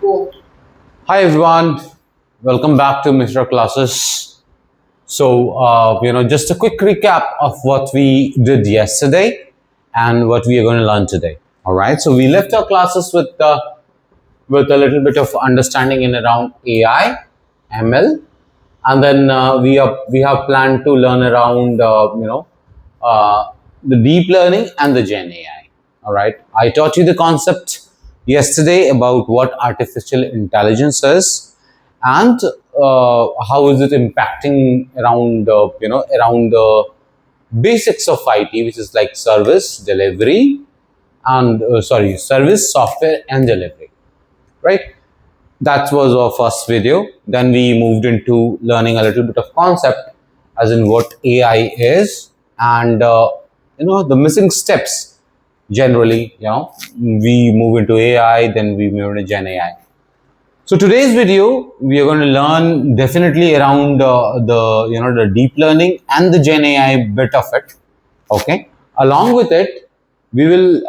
Cool. Hi everyone, welcome back to Mr. Classes. Just a quick recap of what we did yesterday and what we are going to learn today. All right, so we left our classes with a little bit of understanding in around AI, ML, and then we have planned to learn around uh, the deep learning and the Gen AI. All right, I taught you the concept yesterday about what artificial intelligence is and how is it impacting around the basics of IT, which is like service delivery and service software and delivery, right? That was our first video. Then we moved into learning a little bit of concept, as in what AI is and the missing steps. Generally, we move into AI, then we move into Gen AI. So today's video, we are going to learn definitely around the deep learning and the Gen AI bit of it. Okay. Along with it, we will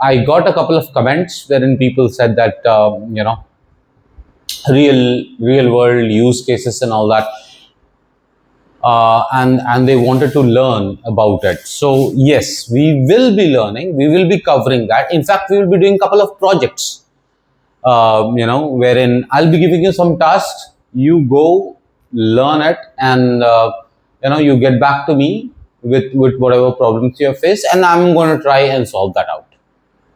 I got a couple of comments wherein people said that real world use cases and all that, and they wanted to learn about it. So yes, we will be learning. We will be covering that. In fact, we will be doing a couple of projects wherein I'll be giving you some tasks. You go learn it, and you get back to me with whatever problems you have faced, and I'm going to try and solve that out.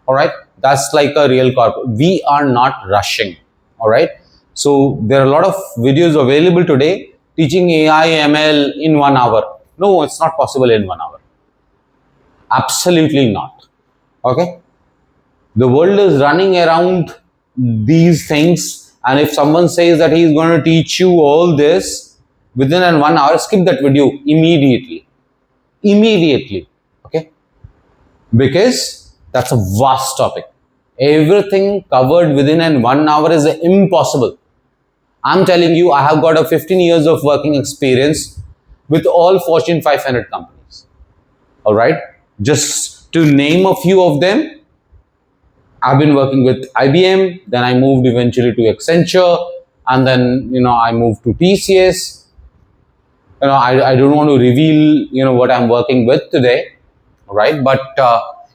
All right, that's like a real corporate. We are not rushing. All right, so there are a lot of videos available today teaching AI ML in 1 hour. No, it's not possible in 1 hour. Absolutely not. Okay, the world is running around these things, and if someone says that he is going to teach you all this within 1 hour, skip that video immediately. Okay, because that's a vast topic. Everything covered within 1 hour is impossible. I'm telling you, I have got a 15 years of working experience with all Fortune 500 companies. All right, just to name a few of them, I've been working with IBM, then I moved eventually to Accenture, and then I moved to TCS. I don't want to reveal what I'm working with today, right? But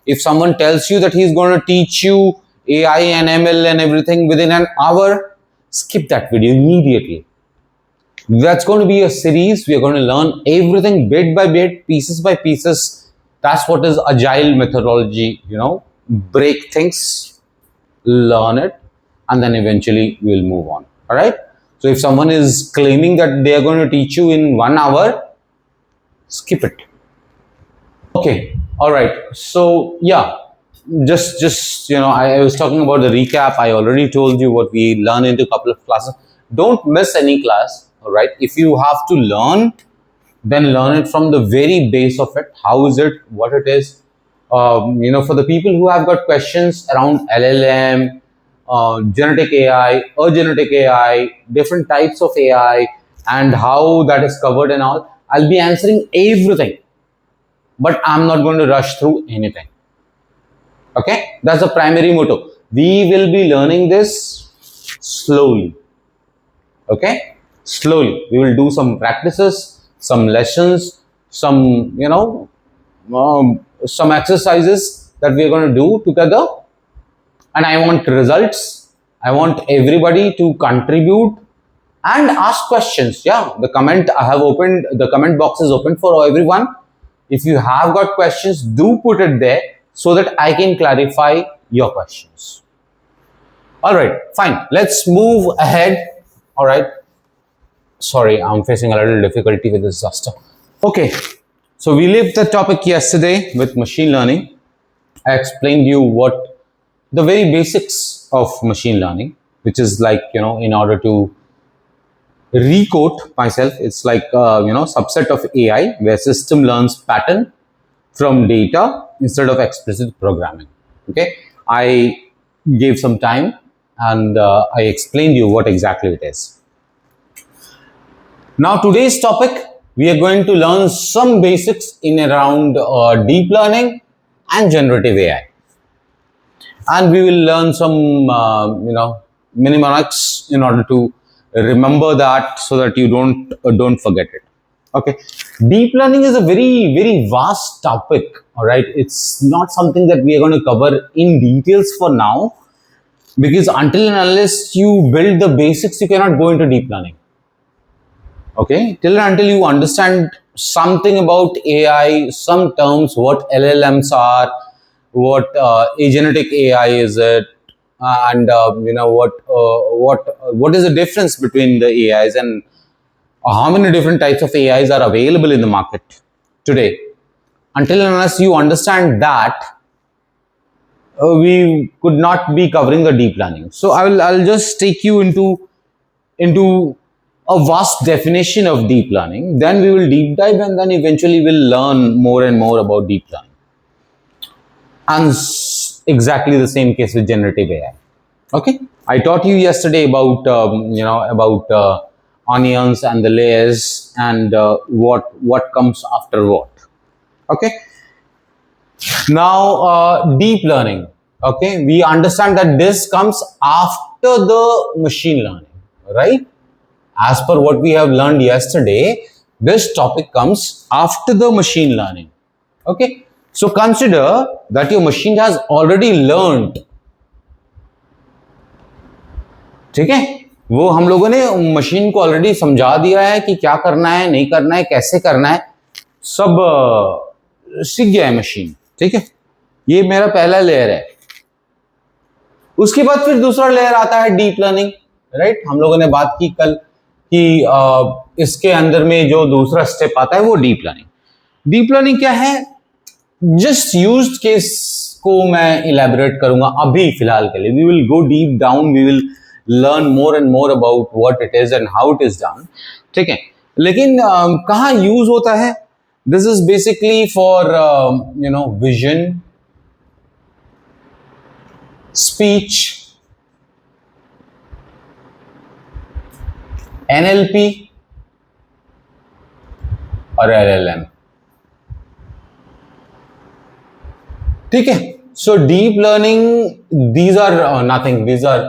if someone tells you that he's going to teach you AI and ML and everything within 1 hour, skip that video immediately. That's going to be a series. We are going to learn everything bit by bit, pieces by pieces. That's what is agile methodology. Break things, learn it, and then eventually we'll move on. All right. So if someone is claiming that they are going to teach you in 1 hour, skip it. Okay. All right. So yeah, just I was talking about the recap. I already told you what we learn into a couple of classes. Don't miss any class. All right. If you have to learn, then learn it from the very base of it. How is it? What it is? For the people who have got questions around LLM, genetic AI, genetic AI, different types of AI, and how that is covered and all, I'll be answering everything. But I'm not going to rush through anything. Okay, that's the primary motto. We will be learning this slowly. Okay, slowly. We will do some practices, some lessons, some exercises that we are going to do together. And I want results. I want everybody to contribute and ask questions. Yeah, the comment box is open for everyone. If you have got questions, do put it there so that I can clarify your questions. All right, fine. Let's move ahead. All right. Sorry, I'm facing a little difficulty with this disaster. Okay, so we left the topic yesterday with machine learning. I explained you what the very basics of machine learning, which is like, in order to requote myself, it's like, subset of AI where system learns pattern from data instead of explicit programming. Okay, I gave some time and I explained you what exactly it is. Now today's topic, we are going to learn some basics in around deep learning and generative AI. and we will learn some mnemonics in order to remember that, so that you don't forget it. Okay, deep learning is a very vast topic. All right, it's not something that we are going to cover in details for now, because until and unless you build the basics, you cannot go into deep learning. Okay, till and until you understand something about AI, some terms, what LLMs are, what agentic AI is it, and what is the difference between the AIs, and how many different types of AIs are available in the market today. Until and unless you understand that, we could not be covering the deep learning. So I'll just take you into a vast definition of deep learning. Then we will deep dive, and then eventually we'll learn more and more about deep learning. And exactly the same case with generative AI. Okay, I taught you yesterday about onions and the layers, and what comes after what. Okay, now deep learning. Okay, we understand that this comes after the machine learning, right? As per what we have learned yesterday, this topic comes after the machine learning. Okay, so consider that your machine has already learned. ठीक है, वो हम लोगों ने machine को already समझा दिया है कि क्या करना है, नहीं करना है, कैसे करना है, सब सीख गया है मशीन. ठीक है, ये मेरा पहला लेयर है. उसके बाद फिर दूसरा लेयर आता है डीप लर्निंग. राइट, हम लोगों ने बात की कल कि इसके अंदर में जो दूसरा स्टेप आता है वो डीप लर्निंग. डीप लर्निंग क्या है? जस्ट यूज्ड केस को मैं इलेबोरेट करूंगा अभी फिलहाल के लिए. We will go deep down, we will learn more and more about what it is and how it is done. ठीक है, लेकिन कहाँ यूज होता है? This is basically for vision, speech, NLP और LLM. ठीक है, so deep learning, these are nothing, these are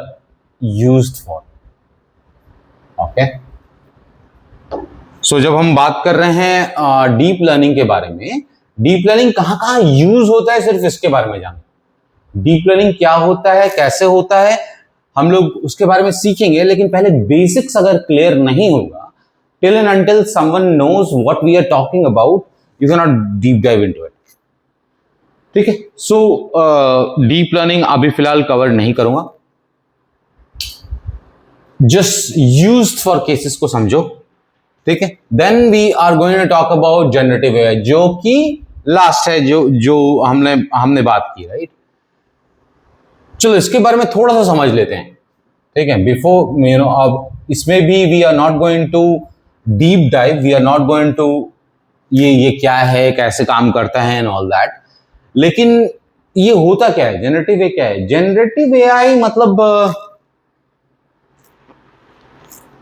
used for. Okay, so जब हम बात कर रहे हैं डीप लर्निंग के बारे में, डीप लर्निंग कहाँ कहाँ यूज होता है, सिर्फ इसके बारे में जान. डीप लर्निंग क्या होता है, कैसे होता है, हम लोग उसके बारे में सीखेंगे. लेकिन पहले बेसिक्स अगर क्लियर नहीं होगा, till and until someone knows what we are talking about, you can not deep dive into it. ठीक है, सो डीप लर्निंग अभी फिलहाल कवर नहीं करूंगा. जस्ट यूज्ड फॉर केसेस को समझो. ठीक है, then we are going to talk about generative AI, जो कि लास्ट है, जो हमने बात की. राइट, चलो इसके बारे में थोड़ा सा समझ लेते हैं. ठीक है, बिफोर अब इसमें भी we are not going to deep dive, we are not going to ये क्या है, कैसे काम करता है एंड ऑल दैट. लेकिन ये होता क्या है, जनरेटिव एआई क्या है? जनरेटिव एआई मतलब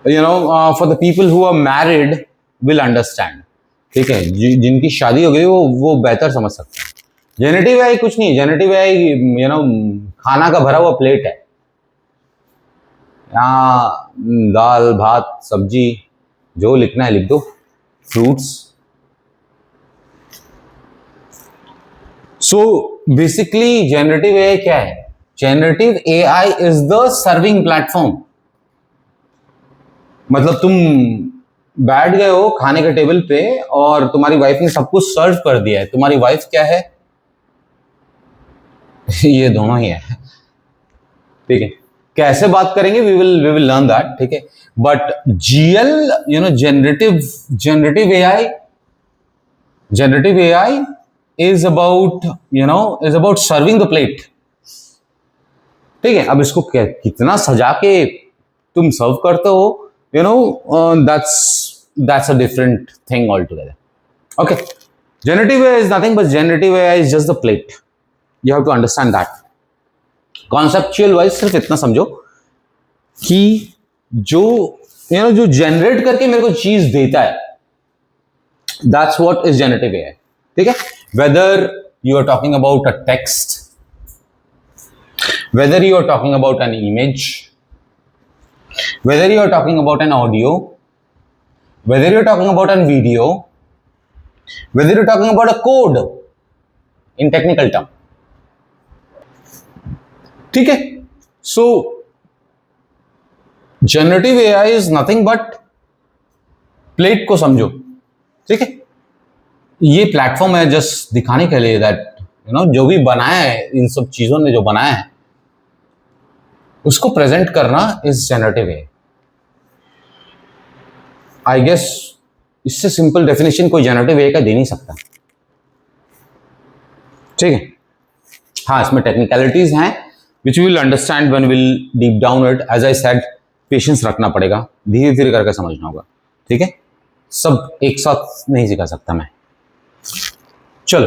for the people who are married will understand. ठीक है, जिनकी शादी हो गई वो बेहतर समझ सकते हैं. जेनेटिव एआई कुछ नहीं. जेनेटिव एआई खाना का भरा हुआ प्लेट है. यहाँ दाल भात सब्जी जो लिखना है लिख दो, fruits. So basically generative AI क्या है? Generative AI is the serving platform. मतलब तुम बैठ गए हो खाने के टेबल पे और तुम्हारी वाइफ ने सब कुछ सर्व कर दिया है. तुम्हारी वाइफ क्या है? ये दोनों ही है. ठीक है, कैसे बात करेंगे, वी विल लर्न दैट. ठीक है, but GL generative AI is about serving the plate. ठीक है, अब इसको कितना सजा के तुम सर्व करते हो, that's a different thing altogether. Okay, generative AI is nothing but generative AI is just the plate. You have to understand that. Conceptual wise सिर्फ इतना समझो कि जो generate करके मेरे को चीज देता है, that's what is generative AI. ठीक है, whether you are talking about a text, whether you are talking about an image, whether you are talking about an audio, whether you are talking about a video, whether you are talking about a code in technical term. ठीक है? So generative AI is nothing but plate को समझो, ठीक है? ये platform है just दिखाने के लिए दैट जो भी बनाया है, इन सब चीजों ने जो बनाया है उसको प्रेजेंट करना is generative AI. I guess इससे सिंपल डेफिनेशन कोई जनरेटिव एआई का दे नहीं सकता, ठीक है? हाँ, इसमें टेक्निकलिटीज हैं which we will understand when will deep down it. As I said, patience रखना पड़ेगा, धीरे धीरे करके समझना होगा, ठीक है? सब एक साथ नहीं सिखा सकता मैं। चलो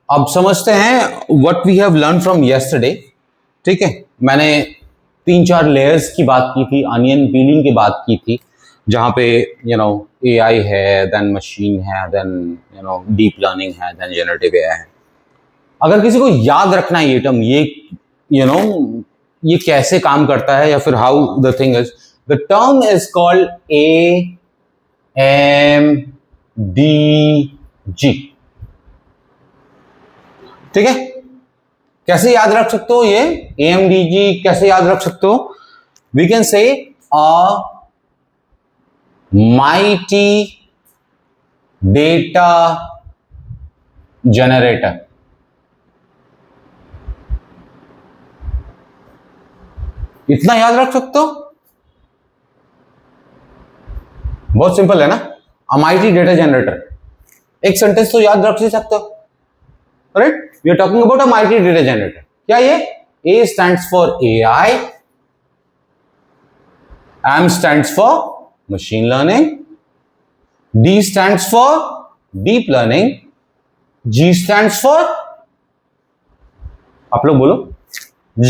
अब समझते हैं what we have learn from yesterday, ठीक है? मैंने 3-4 लेयर्स की बात की थी, अनियन पीलिंग की बात की थी, जहां पे एआई है, देन मशीन है, देन डीप लर्निंग है, देन जनरेटिव एआई है। अगर किसी को याद रखना है ये टर्म, ये कैसे काम करता है या फिर how the thing is, the term is called AMDG, ठीक है? कैसे याद रख सकते हो ये AMDG? कैसे याद रख सकते हो? We can say a mighty data generator. इतना याद रख सकते हो? बहुत सिंपल है ना? अमाइटी डेटा जनरेटर, एक सेंटेंस तो याद रख ही सकते हो, right? We are talking about amity data generator. क्या ये? A stands for AI, M stands for machine learning, D stands for deep learning, G stands for, आप लोग बोलो, G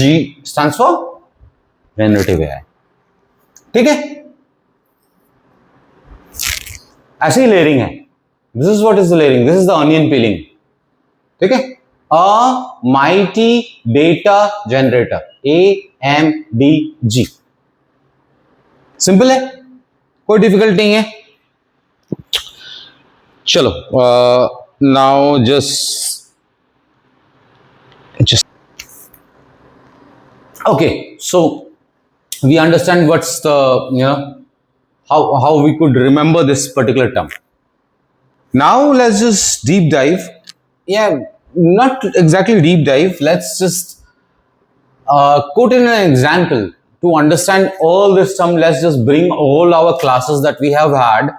stands for generative AI, ठीक है? ऐसी लेयरिंग है। This is what is the layering, this is the onion piling, ठीक है? अ mighty data generator, AMDG। Simple है, कोई डिफिकल्ट नहीं है। चलो now just okay, so we understand what's the how we could remember this particular term. Now let's just deep dive. Yeah, not exactly deep dive, let's just quote in an example to understand all this term. Let's just bring all our classes that we have had,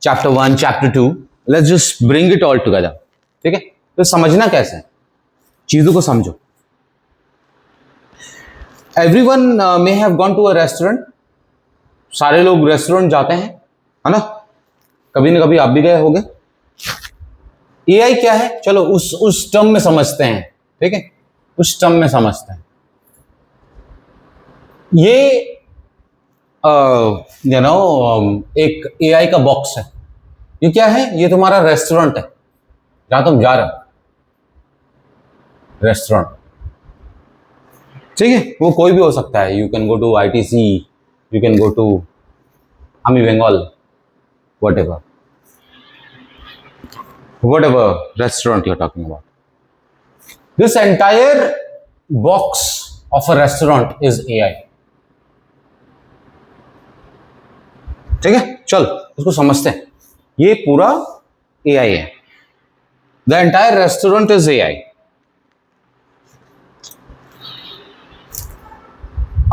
chapter 1, chapter 2, let's just bring it all together, ठीक है? तो समझना कैसे है, चीजों को समझो। Everyone may have gone to a restaurant. सारे लोग रेस्टोरेंट जाते हैं, है ना? कभी ना कभी आप भी गए होंगे। एआई क्या है, चलो उस टर्म में समझते हैं, ठीक है? उस टर्म में समझते हैं। ये एक एआई का बॉक्स है। ये क्या है? ये तुम्हारा रेस्टोरेंट है जहां तुम जा रहे हो, रेस्टोरेंट, ठीक है? वो कोई भी हो सकता है। You can go to ITC, you can go to army Bengal, whatever restaurant you're talking about. This entire box of a restaurant is AI, ठीक है? चल उसको समझते हैं। ये पूरा AI है। The entire restaurant is AI.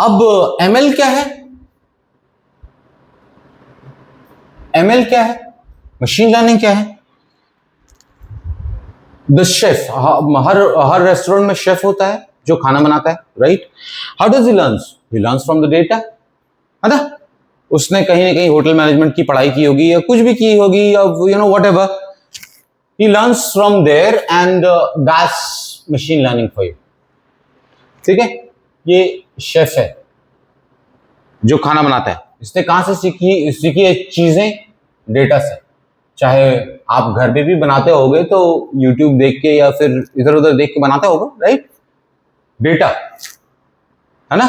अब ML क्या है? ML क्या है? मशीन लर्निंग क्या है? द शेफ, हर रेस्टोरेंट में शेफ होता है जो खाना बनाता है, right? How does he learns? He learns from the data, है ना? उसने कहीं ना कहीं होटल मैनेजमेंट की पढ़ाई की होगी या कुछ भी की होगी, या whatever, he learns from there and that's machine learning for you, ठीक है? ये शेफ है जो खाना बनाता है। इसने कहां से सीखी है चीजें? डेटा से। चाहे आप घर पे भी बनाते होगे तो यूट्यूब देख के या फिर इधर उधर देख के बनाते होगे, राइट? डेटा, है ना,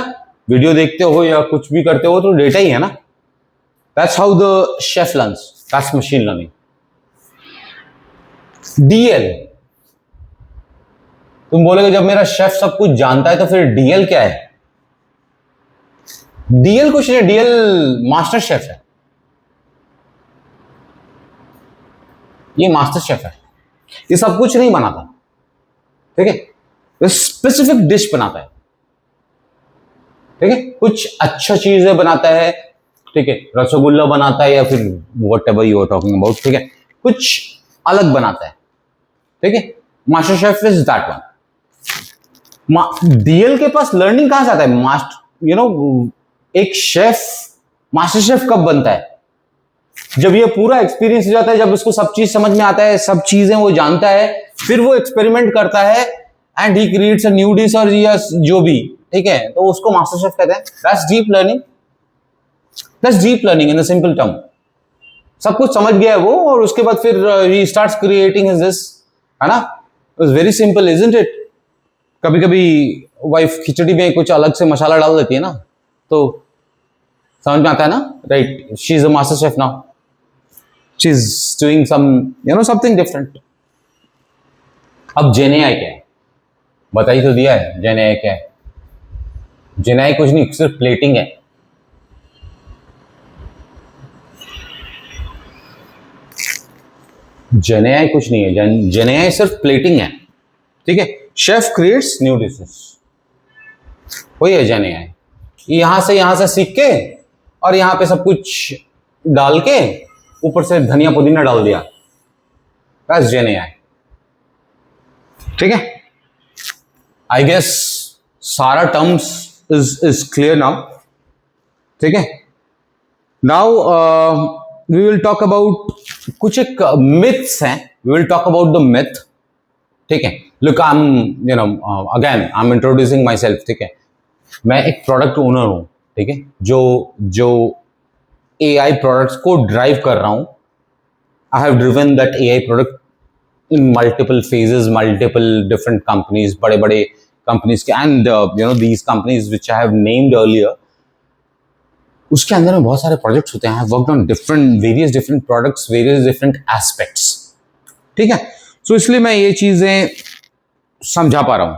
वीडियो देखते हो या कुछ भी करते हो तो डेटा ही है ना. That's how the chef learns, that's machine learning. DL, तुम बोलोगे जब मेरा शेफ सब कुछ जानता है तो फिर डीएल क्या है? डीएल कुछ नहीं, डीएल मास्टर शेफ है. ये मास्टर शेफ है, ये सब कुछ नहीं बनाता, ठीक है, ये स्पेसिफिक डिश बनाता है, ठीक है, कुछ अच्छा चीजें बनाता है, ठीक है, रसगुल्ला बनाता है या फिर whatever you are talking about, ठीक है, कुछ अलग बनाता है, ठीक है. Master chef is that one. DL के पास लर्निंग कहां से आता है? मास्टर, यू नो, एक शेफ मास्टर शेफ कब बनता है? जब ये पूरा एक्सपीरियंस हो जाता है, जब उसको सब चीज समझ में आता है, सब चीजें वो जानता है, फिर वो एक्सपेरिमेंट करता है and he creates a new dish और जो भी, ठीक है, तो उसको मास्टर शेफ कहते हैं. That's deep learning. That's deep learning in a simple term. सब कुछ समझ गया है वो, और उसके बाद फिर he starts creating his this, है ना. It's very simple, isn't it? कभी कभी वाइफ खिचड़ी में कुछ अलग से मसाला डाल देती है ना, तो समझ में आता है ना, right? She is a master chef now. She is doing some, you know, something different. अब जेनेआई क्या है? बता ही तो दिया है जेनेआई क्या है. जेनेआई कुछ नहीं, सिर्फ प्लेटिंग है. जेनेआई कुछ नहीं है, जेनेआई सिर्फ प्लेटिंग है, ठीक है. शेफ क्रिएट्स न्यू डिशेस, वही है जेनेआई. यहां से सीख के और यहां पे सब कुछ डाल के ऊपर से धनिया पुदीना डाल दिया, बस जेनेआई, ठीक है. आई गेस सारा टर्म्स इज क्लियर नाउ, ठीक है. Now we will talk about कुछ एक मिथ्स हैं. We will talk about the myth, ठीक है. Look, I am, you know, again I am introducing myself, ठीक है. मैं एक प्रोडक्ट ओनर हूं, ठीक है, जो एआई प्रोडक्ट्स को ड्राइव कर रहा हूं. I have driven that AI product in multiple phases, multiple different companies, बड़े बड़े कंपनीज के, and you know these companies which I have named earlier, उसके अंदर में बहुत सारे प्रोजेक्ट्स होते हैं. I have worked on various different products, various different aspects, ठीक है. सो इसलिए मैं ये चीजें समझा पा रहा हूं.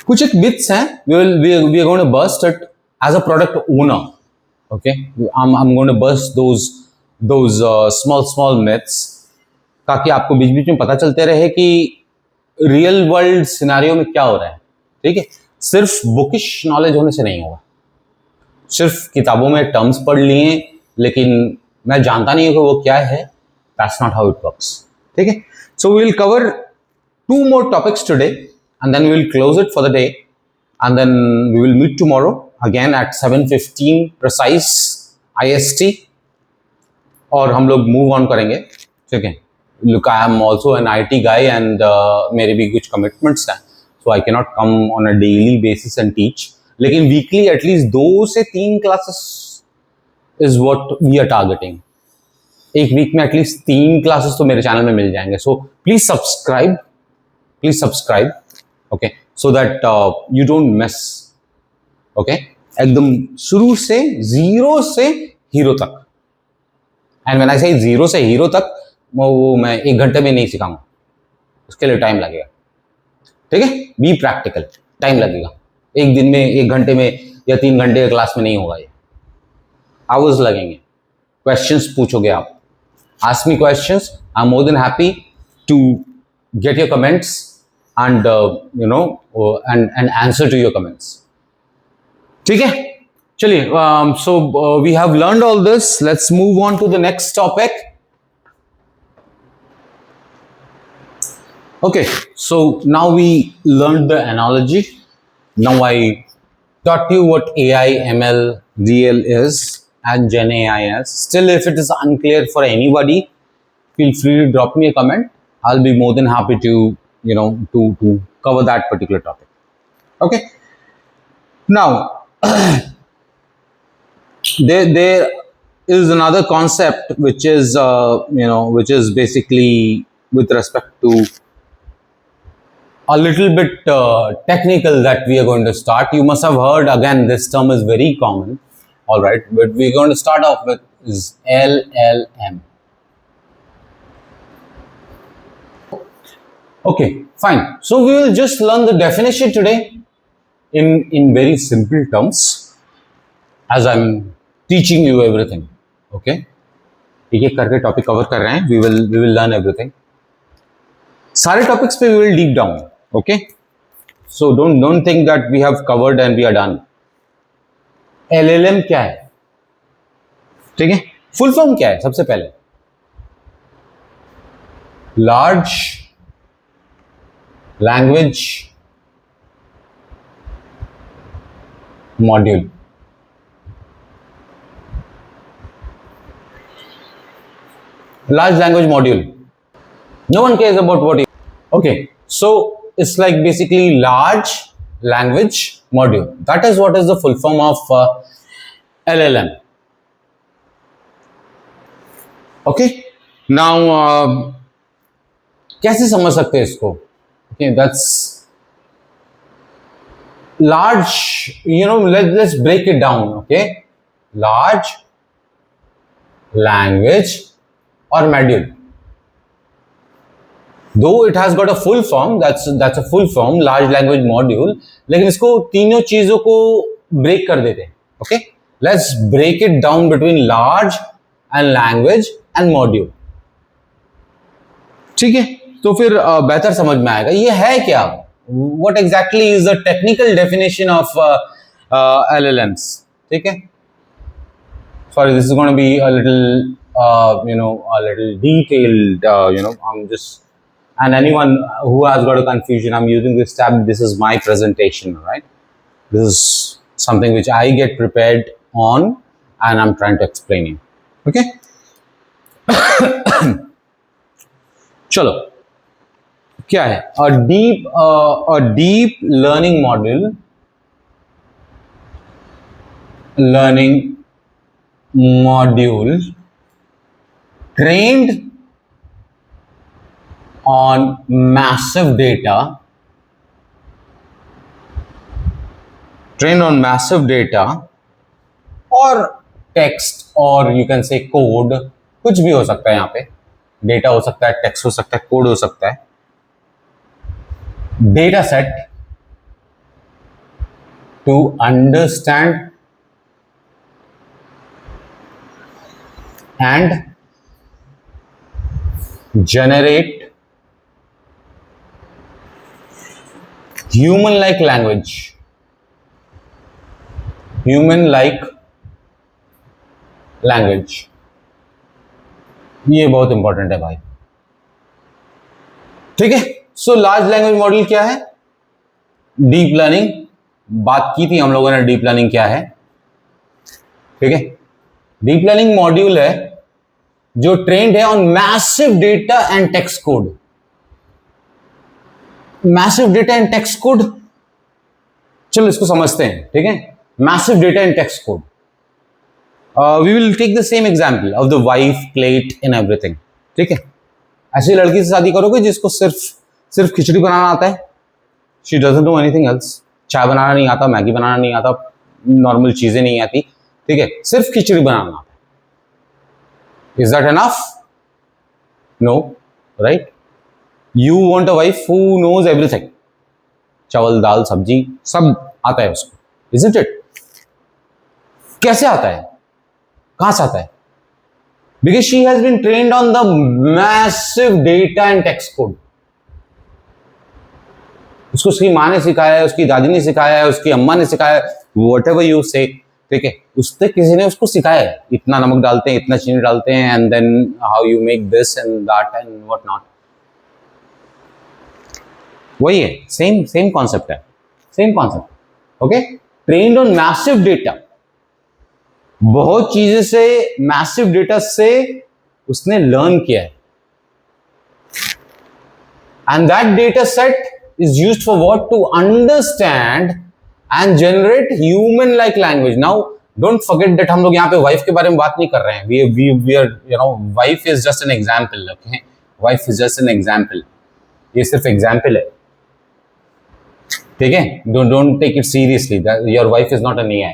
कुछ एक मिथ्स हैं, we are going to burst it as a product owner, okay. I'm going to burst those small myths, ताकि आपको बीच बीच में पता चलते रहे कि रियल वर्ल्ड सिनेरियो में क्या हो रहा है, ठीक है. सिर्फ बुकिश नॉलेज होने से नहीं होगा. सिर्फ किताबों में टर्म्स पढ़ लिए लेकिन मैं जानता नहीं हूं कि वो क्या है, that's not how it works, ठीक है. So we will cover 2 more topics today and then we will close it for the day, and then we will meet tomorrow again at 7:15 precise IST, और हम लोग move on करेंगे, ठीक है. Look, I am also an IT guy and मेरे भी कुछ commitments हैं, so I cannot come on a daily basis and teach, लेकिन वीकली एटलीस्ट 2 से 3 classes is what we are targeting. एक वीक में एटलीस्ट 3 क्लासेस तो मेरे चैनल में मिल जाएंगे. So please subscribe, okay, so that you don't miss, okay. एकदम शुरू से जीरो से हीरो तक, एंड व्हेन आई से जीरो से हीरो तक, वो मैं 1 घंटे में नहीं सिखाऊंगा, उसके लिए टाइम लगेगा, ठीक है. बी प्रैक्टिकल, टाइम लगेगा. एक दिन में, 1 घंटे में या 3 घंटे के क्लास में नहीं होगा ये, आवर्स लगेंगे. क्वेश्चंस पूछोगे आप, ask me questions. I'm more than happy to get your comments and you know and answer to your comments. ठीक है, चलिए. So we have learned all this. Let's move on to the next topic. Okay, so now we learned the analogy. Now I taught you what AI, ML, DL is and Gen AI is. Still, if it is unclear for anybody, feel free to drop me a comment. I'll be more than happy to, you know, to cover that particular topic. Okay. Now, there is another concept which is, you know, which is basically with respect to a little bit technical that we are going to start. You must have heard, again, this term is very common. All right, but we're going to start off with is LLM. Okay, fine. So we will just learn the definition today in very simple terms as I'm teaching you everything. Okay, एक एक करके topic cover कर रहे हैं. We will learn everything. सारे topics पे we will deep down. Okay, so don't think that we have covered and we are done. LLM क्या है? ठीक है, फुल फॉर्म क्या है? सबसे पहले large language module. Large language module. No one cares about what you. Okay, so it's like basically large language module. That is what is the full form of LLM. Okay, now कैसे समझ सकते हैं इसको? Okay, that's large. You know, let's break it down. Okay, large language or module. Though it has got a full form, that's a full form, large language module. लेकिन इसको तीनों चीजों को break कर देते हैं. Okay, let's break it down between large and language and module. ठीक है, तो फिर बेहतर समझ में आएगा ये है क्या. What exactly is the technical definition of LLMs? ठीक है. Sorry, this is going to be a little a little detailed, I'm just, and anyone who has got a confusion, I'm using this tab, this is my presentation, right? This is something which I get prepared on and I'm trying to explain you. Okay? चलो, क्या है? A deep learning module, trained on massive data, or text, or you can say code. कुछ भी हो सकता है यहाँ पे. डेटा हो सकता है, टेक्स्ट हो सकता है, कोड हो सकता है. Data set to understand and generate human-like language. ये बहुत इंपॉर्टेंट है भाई. ठीक है. सो लार्ज लैंग्वेज मॉडल क्या है? Deep learning. बात की थी हम लोगों ने डीप लर्निंग क्या है. ठीक है. डीप लर्निंग मॉड्यूल है जो ट्रेंड है on massive data and text code. Massive data and text code, चलो इसको समझते हैं. ठीक है. Massive data and text code. We will take the same example of the wife, plate and everything. ठीक है. ऐसी लड़की से शादी करोगे जिसको सिर्फ खिचड़ी बनाना आता है. She doesn't know anything else. चाय बनाना नहीं आता, मैगी बनाना नहीं आता, नॉर्मल चीजें नहीं आती. ठीक है. सिर्फ खिचड़ी बनाना आता है. Is that enough? No, right? You want a wife who knows everything. चावल, दाल, सब्जी सब आता है उसको. Isn't it? कैसे आता है? कहां से आता है? Because she has been trained on the massive data and text code. उसको उसकी माँ ने सिखाया है, उसकी दादी ने सिखाया है, उसकी अम्मा ने सिखाया है, whatever you say. ठीक है. उससे किसी ने उसको सिखाया है. इतना नमक डालते हैं, इतना चीनी डालते हैं, and then how you make this and that and what not. वही है. सेम कॉन्सेप्ट है. Same concept. Okay. Trained on massive data. बहुत चीजें से, मैसिव डेटा से उसने लर्न किया है. And that data set is used for what? To understand and generate human like language. Now don't forget that हम लोग यहाँ पे wife के बारे में बात नहीं कर रहे हैं. We are wife is just an example. Okay, wife is just an example. ये सिर्फ example है. ठीक है, don't take it seriously, your wife is not an AI.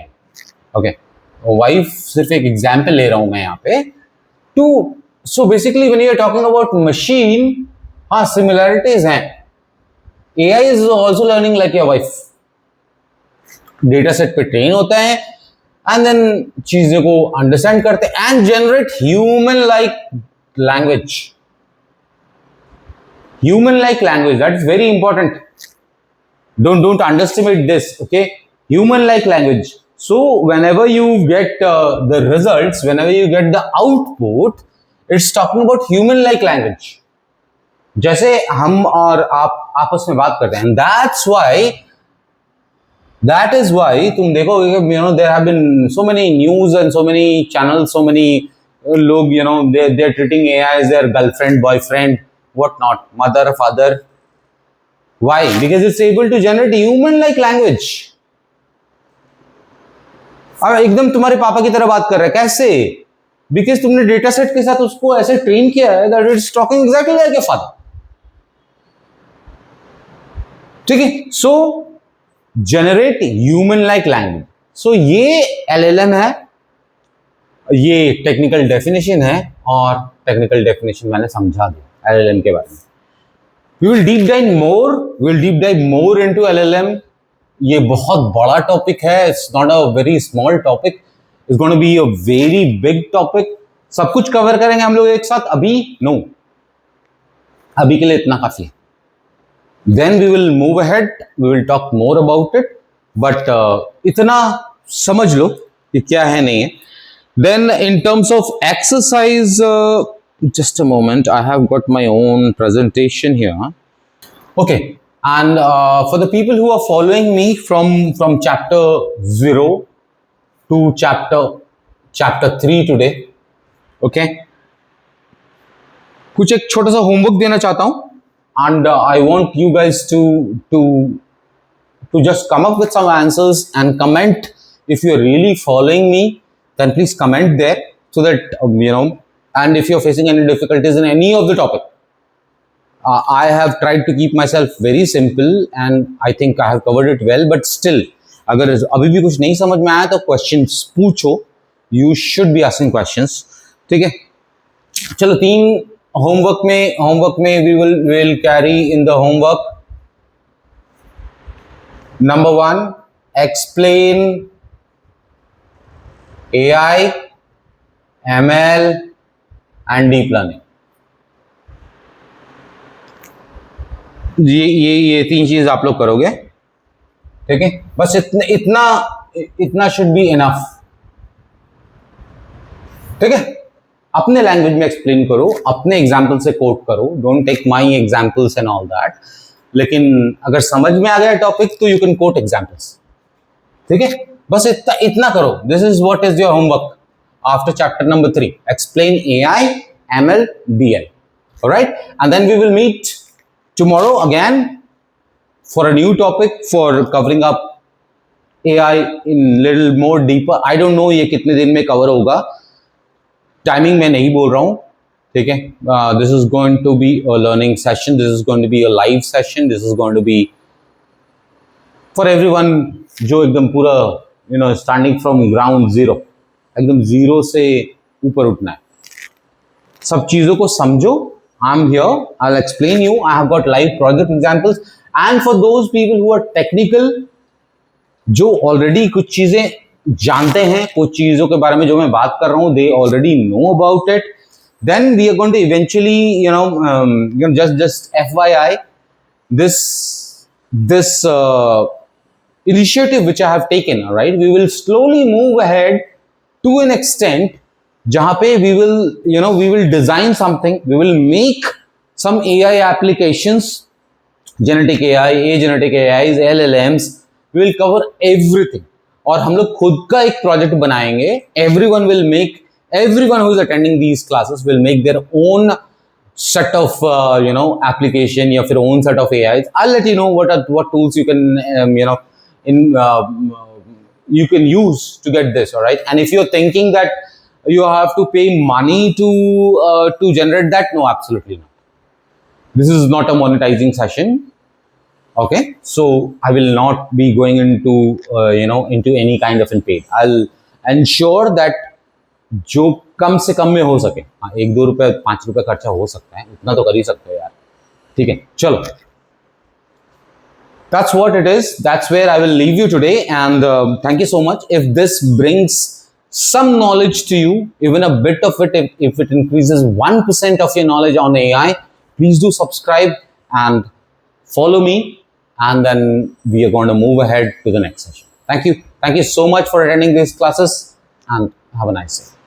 Okay, wife सिर्फ एक एग्जाम्पल ले रहा हूं मैं यहाँ पे too. So basically when you are talking about machine, हाँ सिमिलैरिटीज हैं. AI is also learning like your wife. Data set पे ट्रेन होते हैं एंड देन चीजों को अंडरस्टैंड करते हैं and generate human like language. Human like language, that is very important. Don't underestimate this. Okay, human like language. So whenever you get the results, whenever you get the output, it's talking about human like language. जैसे हम और आप आपस में बात करते हैं. That is why तुम देखोगे, you know, there have been so many news and so many channels, so many लोग, you know, they're treating AI as their girlfriend, boyfriend, what not, mother, father. Why? Because it's able to generate human like language. अब एकदम तुम्हारे पापा की तरह बात कर रहा है. कैसे? बिकॉज तुमने डेटा सेट के साथ उसको ऐसे ट्रेन किया है that it's talking exactly like your father. ठीक है, सो जनरेट ह्यूमन लाइक लैंग्वेज. सो ये एलएलएम है, ये टेक्निकल डेफिनेशन है, और टेक्निकल डेफिनेशन मैंने समझा दिया LLM के बारे में. We will deep dive more into LLM. ये बहुत बड़ा टॉपिक है. It's not a very small topic. It's going to be a very big topic. सब कुछ कवर करेंगे हम लोग एक साथ. अभी नो, अभी के लिए इतना काफी है. Then we will move ahead. We will talk more about it. But इतना समझ लो कि क्या है नहीं है. Then in terms of exercise, just a moment, I have got my own presentation here. Okay, and for the people who are following me from chapter 0 to chapter 3 today, okay, कुछ एक छोटा सा होमवर्क देना चाहता हूं, and I want you guys to just come up with some answers and comment. If you're really following me, then please comment there so that you know. And if you're facing any difficulties in any of the topic, I have tried to keep myself very simple and I think I have covered it well. But still, अगर अभी भी कुछ नहीं समझ में आया तो questions पूछो. You should be asking questions. ठीक है, चलो 3 होमवर्क में we will carry in the homework. Number 1, explain AI, ML and deep learning. ये 3 चीज आप लोग करोगे. ठीक है, बस इतना शुड बी इनफ. ठीक है, अपने लैंग्वेज में एक्सप्लेन करो, अपने एग्जाम्पल से कोट करो. Don't take my examples and all that. लेकिन अगर समझ में आ गया टॉपिक तो यू कैन कोट एग्जाम्पल्स. ठीक है, बस इतना करो. This is what is your homework after chapter number 3. Explain AI, ML, DL. All right, and then we will meet tomorrow again for a new topic, for covering up AI in little more deeper. I don't know ये कितने दिन में cover होगा. Timing मैं नहीं बोल रहा हूँ. ठीक है, this is going to be a learning session. This is going to be a live session. This is going to be for everyone जो एकदम पूरा you know starting from ground zero. एकदम जीरो से ऊपर उठना है. सब चीजों को समझो. I am here, I will explain you. I have got live project examples. And for those people who are technical, जो ऑलरेडी कुछ चीजें जानते हैं, कुछ चीजों के बारे में जो मैं बात कर रहा हूं, they already know about it, then we are going to eventually you know just FYI, this initiative which I have taken, all right, we will slowly move ahead to an extent जहां पे we will design something, we will make some AI applications, genetic AI, agentic AIs, LLMs, we will cover everything. और हम लोग खुद का एक project बनाएंगे. everyone who is attending these classes will make their own set of application या फिर own set of AIs. I'll let you know what tools you can you can use to get this. All right, and if you're thinking that you have to pay money to generate that, no, absolutely not. This is not a monetizing session. Okay, so I will not be going into into any kind of paid. I'll ensure that जो कम से कम में हो सके, हाँ, 1-2 रुपए 5 रुपए खर्चा हो सकता है, उतना तो कर ही सकते हो यार, ठीक है, चलो, that's what it is. That's where I will leave you today. And thank you so much. If this brings some knowledge to you, even a bit of it, if it increases 1% of your knowledge on AI, please do subscribe and follow me. And then we are going to move ahead to the next session. Thank you. Thank you so much for attending these classes and have a nice day.